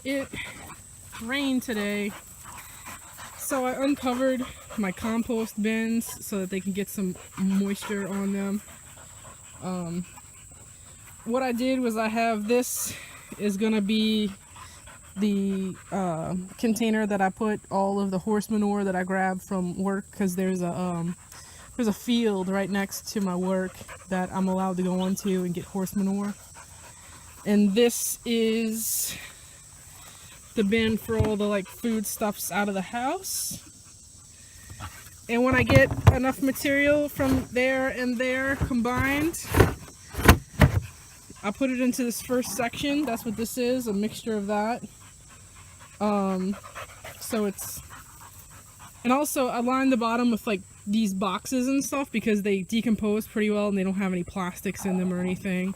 it rained today, so I uncovered my compost bins so that they can get some moisture on them. What I did was I have this is gonna be the container that I put all of the horse manure that I grabbed from work, because there's a field right next to my work that I'm allowed to go onto and get horse manure. And this is the bin for all the like foodstuffs out of the house. And when I get enough material from there and there combined, I put it into this first section. That's what this is, a mixture of that. So it's, and also I lined the bottom with like these boxes and stuff because they decompose pretty well and they don't have any plastics in them or anything.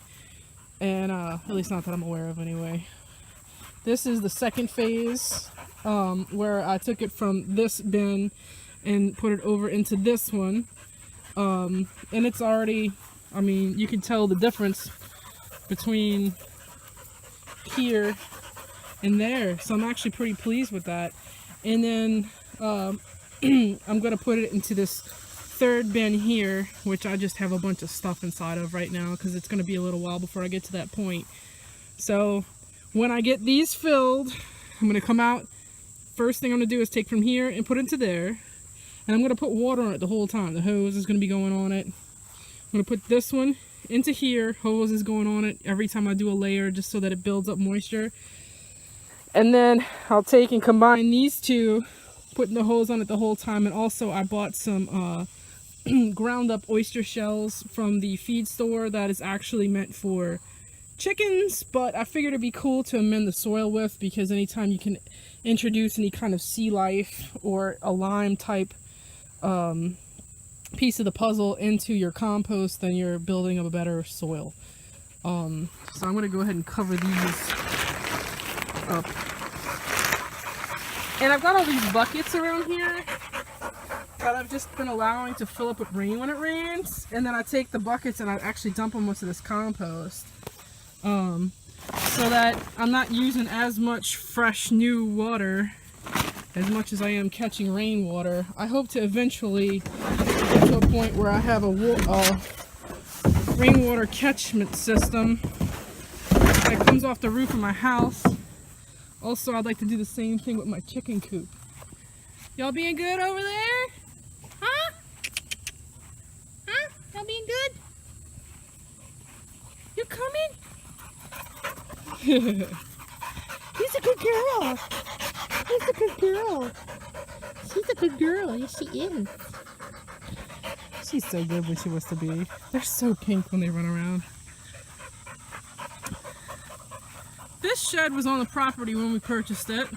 And at least not that I'm aware of anyway. This is the second phase, where I took it from this bin and put it over into this one. And it's already, I mean, you can tell the difference between here and there. So I'm actually pretty pleased with that. And then I'm going to put it into this third bin here, which I just have a bunch of stuff inside of right now because it's going to be a little while before I get to that point. So when I get these filled, I'm going to come out. First thing I'm going to do is take from here and put it into there. And I'm going to put water on it the whole time. The hose is going to be going on it. I'm going to put this one into here. Hose is going on it every time I do a layer, just so that it builds up moisture. And then I'll take and combine these two, putting the hose on it the whole time. And also I bought some ground up oyster shells from the feed store that is actually meant for chickens, but I figured it'd be cool to amend the soil with, because anytime you can introduce any kind of sea life or a lime type piece of the puzzle into your compost, then you're building up a better soil. So I'm going to go ahead and cover these up. And I've got all these buckets around here that I've just been allowing to fill up with rain when it rains. And then I take the buckets and I actually dump them into this compost. So that I'm not using as much fresh new water as much as I am catching rainwater. I hope to eventually get to a point where I have a rainwater catchment system that comes off the roof of my house. Also, I'd like to do the same thing with my chicken coop. Y'all being good over there? Huh? Huh? Y'all being good? You coming? She's a good girl. She's a good girl. She's a good girl. Yes, she is. She's so good when she wants to be. They're so pink when they run around. This shed was on the property when we purchased it.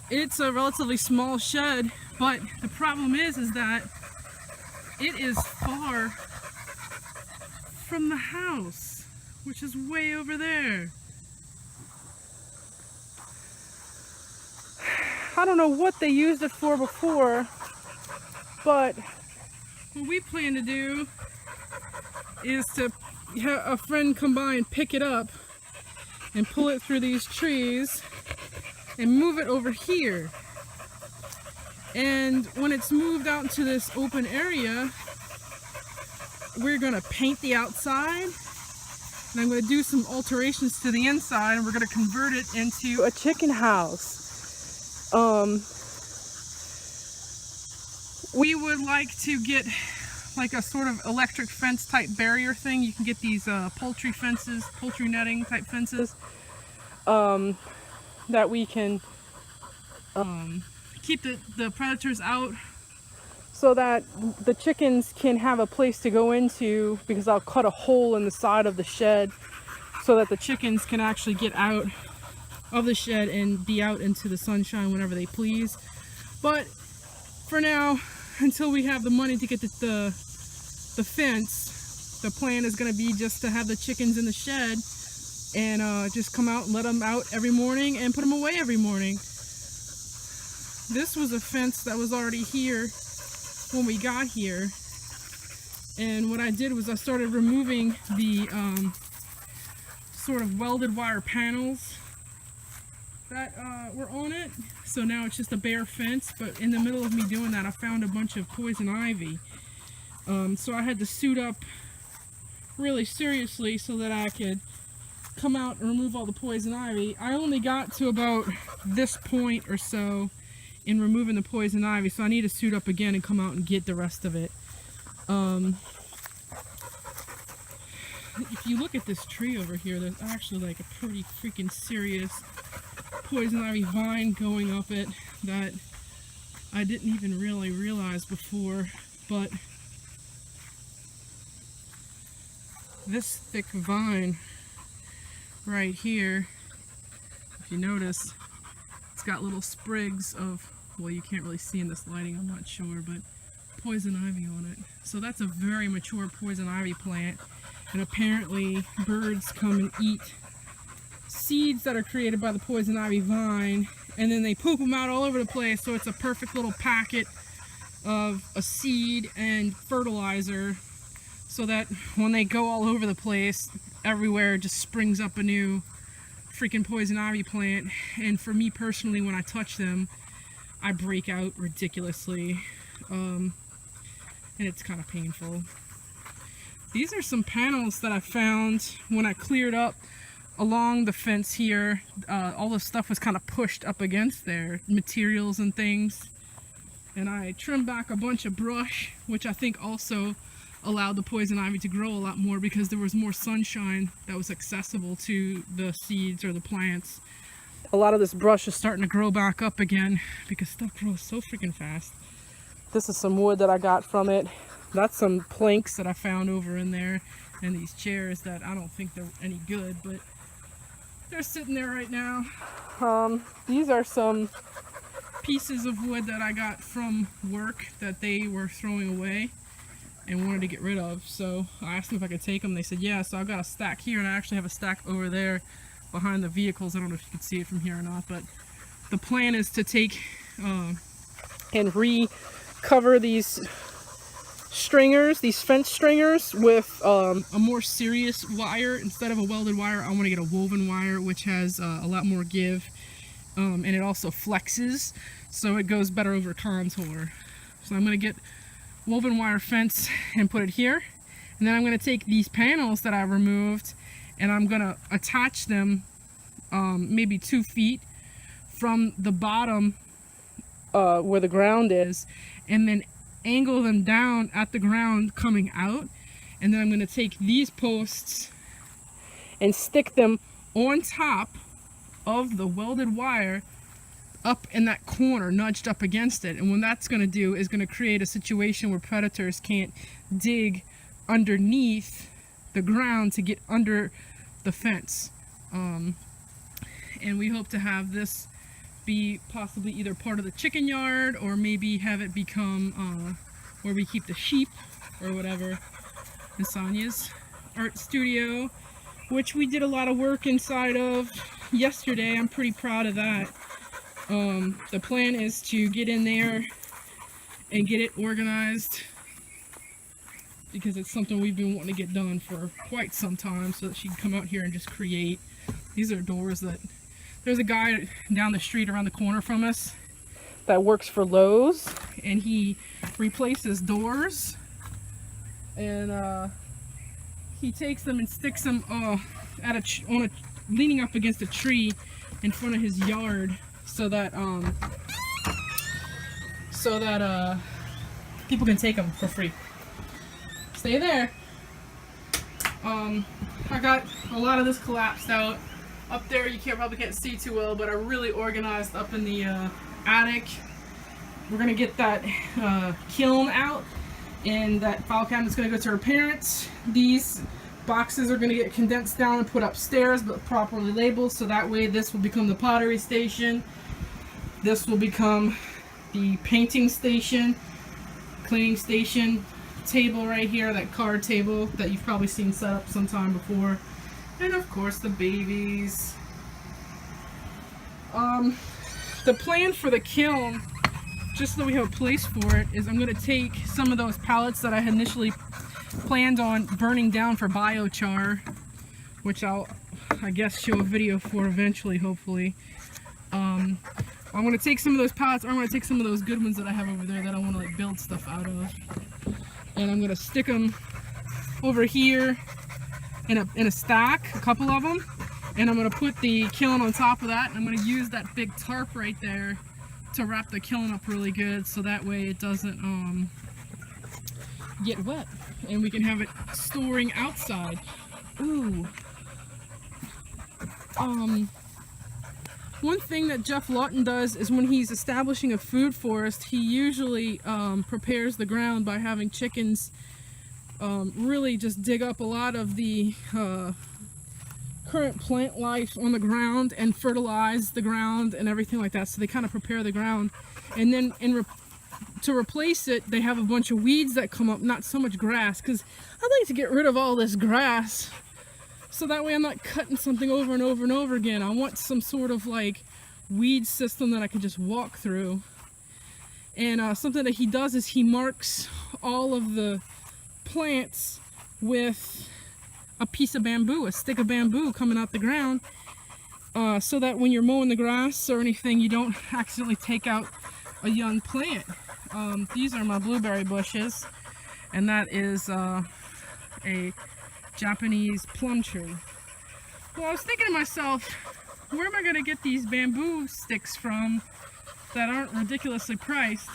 It's a relatively small shed, but the problem is that it is far from the house, which is way over there. I don't know what they used it for before, but what we plan to do is to have a friend come by and pick it up and pull it through these trees and move it over here. And when it's moved out into this open area, we're gonna paint the outside, and I'm gonna do some alterations to the inside, and we're gonna convert it into a chicken house. We would like to get like a sort of electric fence type barrier thing. You can get these poultry fences, poultry netting type fences, that we can keep the predators out, so that the chickens can have a place to go into, because I'll cut a hole in the side of the shed so that the chickens can actually get out of the shed and be out into the sunshine whenever they please. But for now, until we have the money to get the fence, the plan is going to be just to have the chickens in the shed and just come out and let them out every morning and put them away every morning. This was a fence that was already here when we got here, and what I did was I started removing the sort of welded wire panels that were on it. So now it's just a bare fence, but in the middle of me doing that, I found a bunch of poison ivy. So I had to suit up really seriously so that I could come out and remove all the poison ivy. I only got to about this point or so in removing the poison ivy, so I need to suit up again and come out and get the rest of it. If you look at this tree over here, there's actually like a pretty freaking serious poison ivy vine going up it that I didn't even really realize before, but this thick vine right here, if you notice, it's got little sprigs of, well, you can't really see in this lighting, I'm not sure, but poison ivy on it. So that's a very mature poison ivy plant, and apparently birds come and eat seeds that are created by the poison ivy vine, and then they poop them out all over the place. So it's a perfect little packet of a seed and fertilizer, so that when they go all over the place, everywhere just springs up a new freaking poison ivy plant. And for me personally, when I touch them, I break out ridiculously, and it's kind of painful. These are some panels that I found when I cleared up along the fence here. All the stuff was kind of pushed up against there, materials and things, and I trimmed back a bunch of brush, which I think also allowed the poison ivy to grow a lot more because there was more sunshine that was accessible to the seeds or the plants. A lot of this brush is starting to grow back up again because stuff grows so freaking fast. This is some wood that I got from it. That's some planks that I found over in there, and these chairs that I don't think they're any good, but they're sitting there right now. These are some pieces of wood that I got from work that they were throwing away and wanted to get rid of. So I asked them if I could take them. They said yeah, so I've got a stack here, and I actually have a stack over there behind the vehicles. I don't know if you can see it from here or not, but the plan is to take and recover these stringers, these fence stringers, with a more serious wire. Instead of a welded wire, I want to get a woven wire, which has a lot more give, and it also flexes, so it goes better over contour. So I'm going to get woven wire fence and put it here, and then I'm going to take these panels that I removed and I'm going to attach them maybe 2 feet from the bottom where the ground is, and then angle them down at the ground coming out. And then I'm going to take these posts and stick them on top of the welded wire up in that corner, nudged up against it. And what that's going to do is going to create a situation where predators can't dig underneath the ground to get under the fence. And we hope to have this be possibly either part of the chicken yard, or maybe have it become where we keep the sheep or whatever. And Sonia's art studio, which we did a lot of work inside of yesterday. I'm pretty proud of that. The plan is to get in there and get it organized, because it's something we've been wanting to get done for quite some time, so that she can come out here and just create. These are doors that, there's a guy down the street around the corner from us that works for Lowe's, and he replaces doors, and he takes them and sticks them leaning up against a tree in front of his yard, so that people can take them for free. Stay there. I got a lot of this collapsed out. Up there you probably can't see too well, but I really organized up in the attic. We're gonna get that kiln out, and that file cabinet's gonna go to her parents. These boxes are gonna get condensed down and put upstairs, but properly labeled, so that way this will become the pottery station. This will become the painting station, cleaning station, table right here, that card table that you've probably seen set up sometime before. And of course the babies. The plan for the kiln, just so we have a place for it, is I'm going to take some of those pallets that I had initially planned on burning down for biochar, which I'll I guess, show a video for eventually, hopefully. I'm going to take some of those pallets, or I'm going to take some of those good ones that I have over there that I want to like build stuff out of. And I'm going to stick them over here in a stack, a couple of them. And I'm going to put the kiln on top of that. And I'm going to use that big tarp right there to wrap the kiln up really good, so that way it doesn't get wet. And we can have it storing outside. Ooh. One thing that Jeff Lawton does is when he's establishing a food forest, he usually prepares the ground by having chickens really just dig up a lot of the current plant life on the ground and fertilize the ground and everything like that. So they kind of prepare the ground, and then to replace it, they have a bunch of weeds that come up, not so much grass, because I'd like to get rid of all this grass so that way I'm not cutting something over and over and over again. I want some sort of like weed system that I can just walk through. And something that he does is he marks all of the plants with a piece of bamboo, a stick of bamboo coming out the ground, so that when you're mowing the grass or anything, you don't accidentally take out a young plant. These are my blueberry bushes, and that is a Japanese plum tree. Well, I was thinking to myself, where am I going to get these bamboo sticks from that aren't ridiculously priced?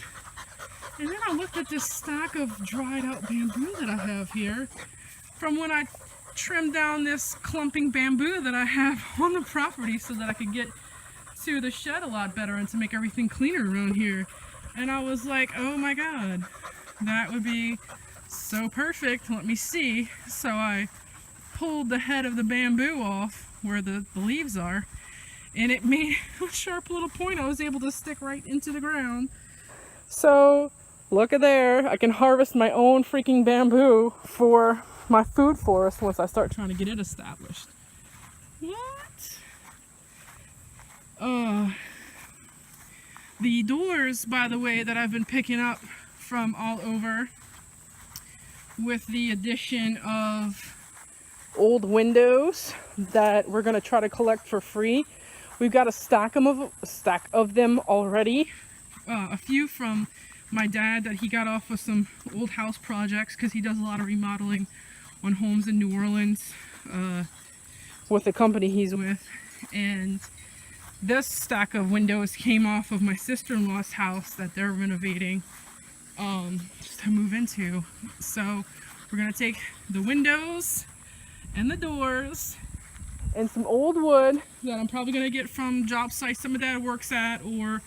And then I looked at this stack of dried out bamboo that I have here from when I trimmed down this clumping bamboo that I have on the property so that I could get to the shed a lot better and to make everything cleaner around here. And I was like, oh my god, that would be so perfect. Let me see. So I pulled the head of the bamboo off where the leaves are, and it made a sharp little point I was able to stick right into the ground. So look at there, I can harvest my own freaking bamboo for my food forest once I start trying to get it established. What? The doors, by the way, that I've been picking up from all over with the addition of old windows that we're going to try to collect for free. We've got a stack of them already. A few from my dad that he got off of some old house projects, because he does a lot of remodeling on homes in New Orleans with the company he's with. And this stack of windows came off of my sister-in-law's house that they're renovating to move into. So we're going to take the windows and the doors and some old wood that I'm probably going to get from job sites some of that works at, or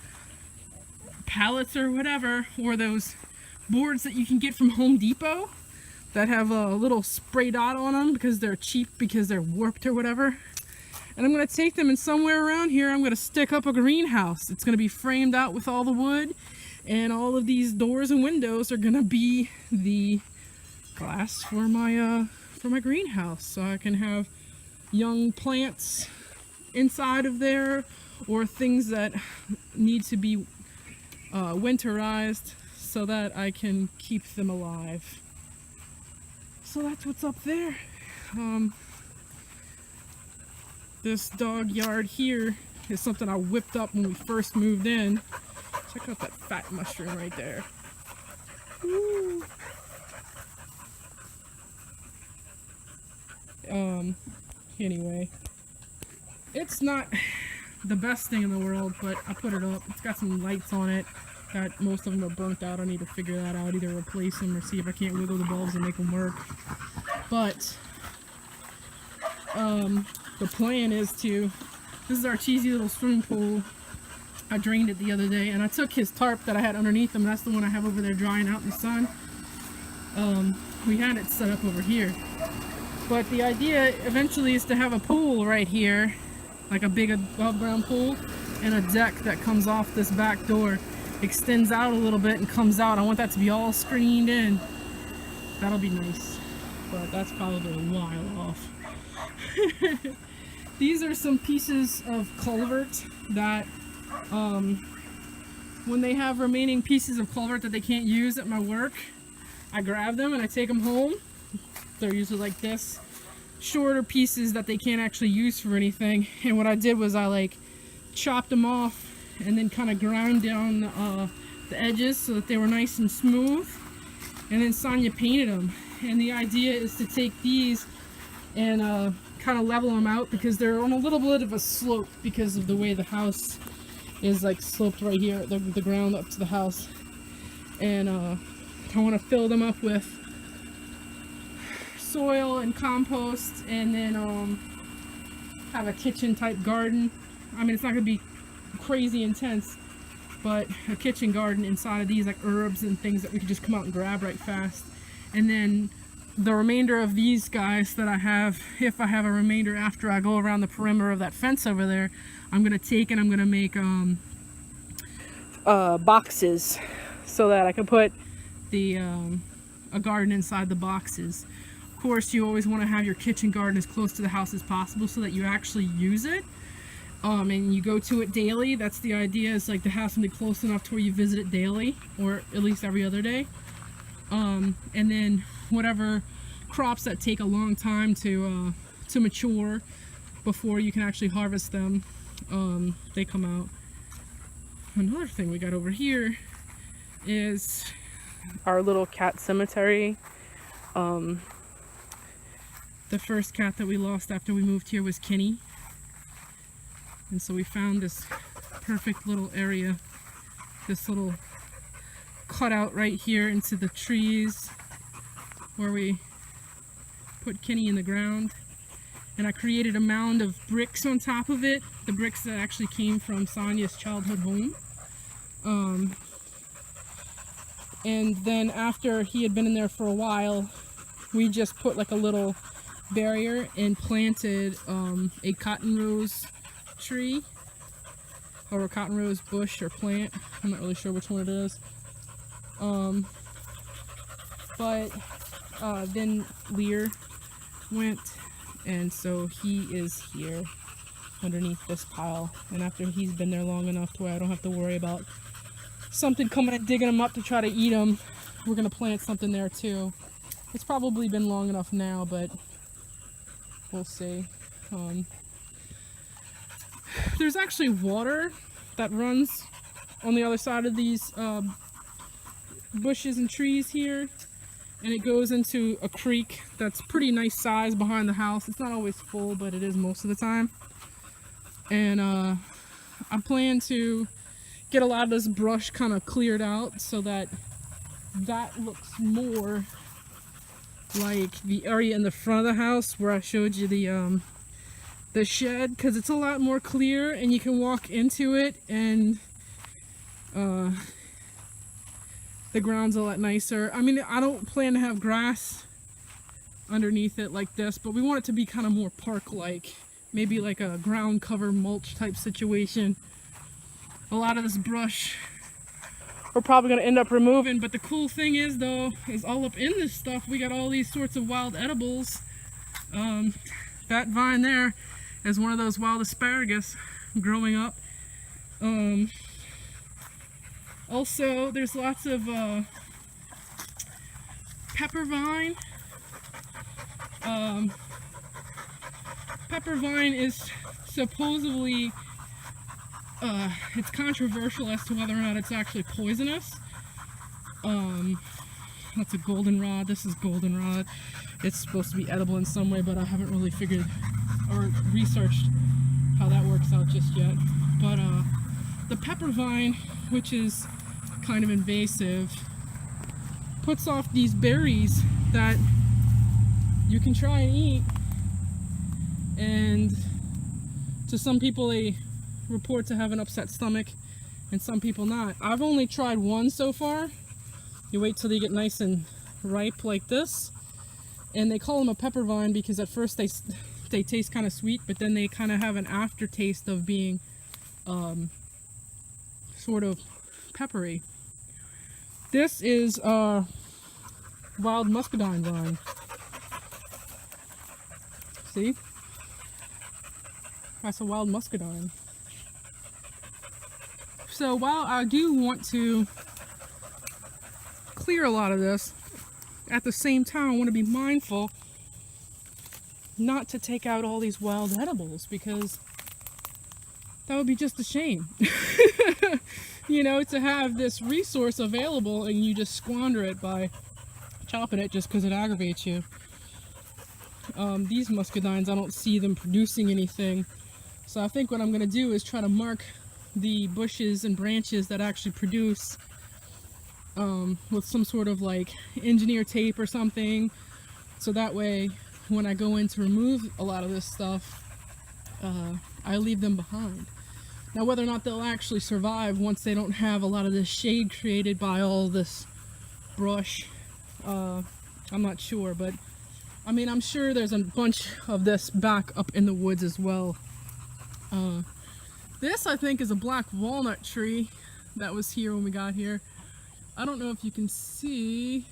pallets or whatever, or those boards that you can get from Home Depot that have a little spray dot on them because they're cheap, because they're warped or whatever. And I'm going to take them, and somewhere around here I'm going to stick up a greenhouse. It's going to be framed out with all the wood, and all of these doors and windows are going to be the glass for my greenhouse, so I can have young plants inside of there, or things that need to be winterized so that I can keep them alive. So that's what's up there. This dog yard here is something I whipped up when we first moved in. Check out that fat mushroom right there. Woo. Anyway, it's not the best thing in the world, but I put it up. It's got some lights on it. Most of them are burnt out. I need to figure that out, either replace them or see if I can't wiggle the bulbs and make them work. But the plan is to, this is our cheesy little swimming pool. I drained it the other day, and I took his tarp that I had underneath him. That's the one I have over there drying out in the sun. We had it set up over here. But the idea eventually is to have a pool right here, like a big above ground pool, and a deck that comes off this back door, extends out a little bit and comes out. I want that to be all screened in. That'll be nice, but that's probably a while off. These are some pieces of culvert that when they have remaining pieces of culvert that they can't use at my work, I grab them and I take them home. They're usually like this. shorter pieces that they can't actually use for anything. And what I did was I like chopped them off and then kind of ground down the edges so that they were nice and smooth. And then Sonia painted them. And the idea is to take these and kind of level them out because they're on a little bit of a slope because of the way the house is like sloped right here, the ground up to the house. And I want to fill them up with soil and compost, and then have a kitchen type garden. I mean, it's not going to be crazy intense, but a kitchen garden inside of these, like herbs and things that we could just come out and grab right fast. And then the remainder of these guys that I have, if I have a remainder after I go around the perimeter of that fence over there, I'm going to take and I'm going to make boxes so that I can put the a garden inside the boxes. Of course, you always want to have your kitchen garden as close to the house as possible so that you actually use it. And you go to it daily. That's the idea, is like to have something close enough to where you visit it daily, or at least every other day. And then whatever crops that take a long time to mature before you can actually harvest them, they come out. Another thing we got over here is our little cat cemetery. The first cat that we lost after we moved here was Kenny. And so we found this perfect little area, this little cutout right here into the trees where we put Kenny in the ground. And I created a mound of bricks on top of it, the bricks that actually came from Sonia's childhood home. And then after he had been in there for a while, we just put like a little barrier and planted a cotton rose tree, or a cotton rose bush or plant. I'm not really sure which one it is. But then Lear went, and so he is here underneath this pile. And after he's been there long enough to where I don't have to worry about something coming and digging him up to try to eat him, we're going to plant something there too. It's probably been long enough now, but we'll see. There's actually water that runs on the other side of these bushes and trees here, and it goes into a creek that's pretty nice size behind the house. It's not always full, but it is most of the time. And I plan to get a lot of this brush kind of cleared out so that that looks more like the area in the front of the house where I showed you the shed, because it's a lot more clear and you can walk into it, and the ground's a lot nicer. I mean, I don't plan to have grass underneath it like this, but we want it to be kind of more park-like, maybe like a ground cover mulch type situation. A lot of this brush we're probably going to end up removing, but the cool thing is though, is all up in this stuff we got all these sorts of wild edibles. That vine there is one of those wild asparagus growing up. Also, there's lots of pepper vine. Pepper vine is supposedly, it's controversial as to whether or not it's actually poisonous. That's a goldenrod. This is goldenrod. It's supposed to be edible in some way, but I haven't really figured or researched how that works out just yet. But the pepper vine, which is kind of invasive, puts off these berries that you can try and eat, and to some people they report to have an upset stomach and some people not. I've only tried one so far. You wait till they get nice and ripe like this, and they call them a pepper vine because at first they taste kind of sweet, but then they kind of have an aftertaste of being sort of peppery. This is wild muscadine vine. See? That's a wild muscadine. So while I do want to clear a lot of this, at the same time I want to be mindful not to take out all these wild edibles, because that would be just a shame. You know, to have this resource available and you just squander it by chopping it just because it aggravates you. These muscadines, I don't see them producing anything. So I think what I'm going to do is try to mark the bushes and branches that actually produce with some sort of like engineer tape or something. So that way, when I go in to remove a lot of this stuff, I leave them behind. Now, whether or not they'll actually survive once they don't have a lot of this shade created by all this brush, I'm not sure, but I mean, I'm sure there's a bunch of this back up in the woods as well. This, I think, is a black walnut tree that was here when we got here. I don't know if you can see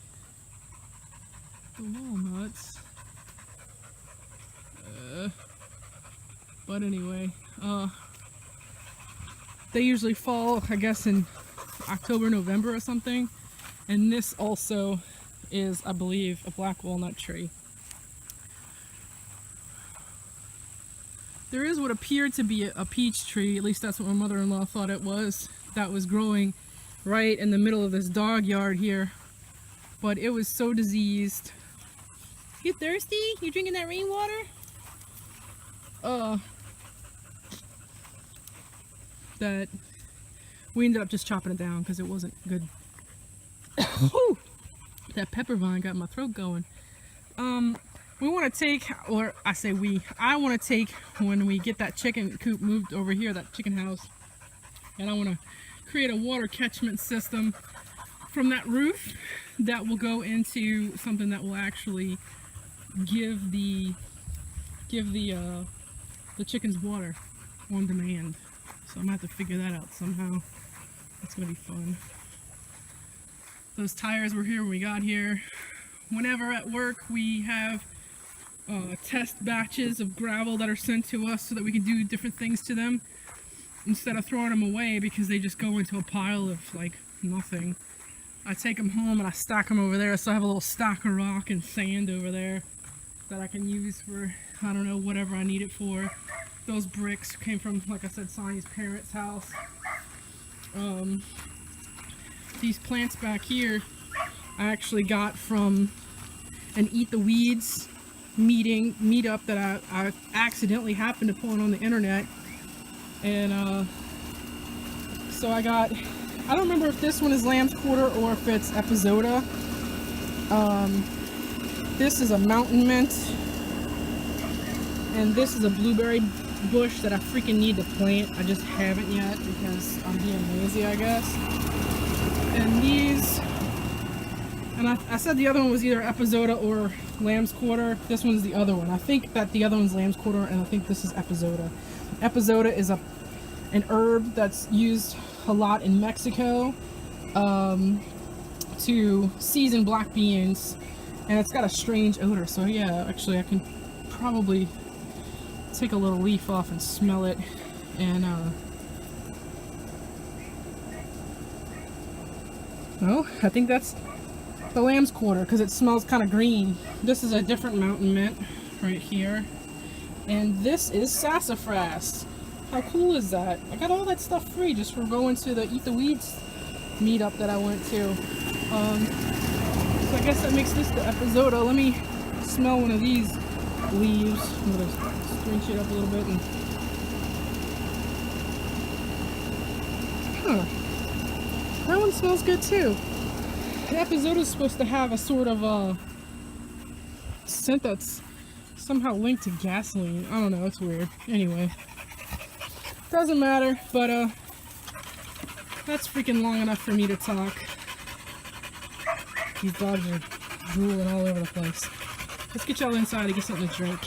the walnuts, but anyway, they usually fall, I guess, in October, November or something. And this also is, I believe, a black walnut tree. There is what appeared to be a peach tree, at least that's what my mother-in-law thought it was, that was growing right in the middle of this dog yard here. But it was so diseased. You thirsty? You drinking that rainwater? That we ended up just chopping it down because it wasn't good. That pepper vine got my throat going. We want to take, or I say we, I want to take, when we get that chicken coop moved over here, that chicken house, and I want to create a water catchment system from that roof that will go into something that will actually give the chickens water on demand. So I'm gonna have to figure that out somehow. It's gonna be fun. Those tires were here when we got here. Whenever at work we have test batches of gravel that are sent to us so that we can do different things to them instead of throwing them away because they just go into a pile of like nothing. I take them home and I stack them over there, so I have a little stack of rock and sand over there that I can use for, I don't know, whatever I need it for. Those bricks came from, like I said, Sonny's parents' house. These plants back here I actually got from an Eat the Weeds meetup that I accidentally happened to pull on the internet. And so I got, I don't remember if this one is lamb's quarter or if it's epizoda. This is a mountain mint, and this is a blueberry bush that I freaking need to plant. I just haven't yet because I'm being lazy, I guess. And these, and I said the other one was either epizoda or lamb's quarter. This one's the other one. I think that the other one's lamb's quarter, and I think this is epizoda. Epizoda is an herb that's used a lot in Mexico to season black beans, and it's got a strange odor. So yeah, actually I can probably take a little leaf off and smell it, and well, I think that's the lamb's quarter because it smells kind of green. This is a different mountain mint right here, and this is sassafras. How cool is that? I got all that stuff free just for going to the Eat the Weeds meetup that I went to. So I guess that makes this the epizoda. Let me smell one of these leaves. I'm gonna scrunch it up a little bit and that one smells good too. The epizoda is supposed to have a sort of scent that's somehow linked to gasoline. I don't know, it's weird. Anyway, doesn't matter, but that's freaking long enough for me to talk. These dogs are drooling all over the place. Let's get y'all inside and get something to drink.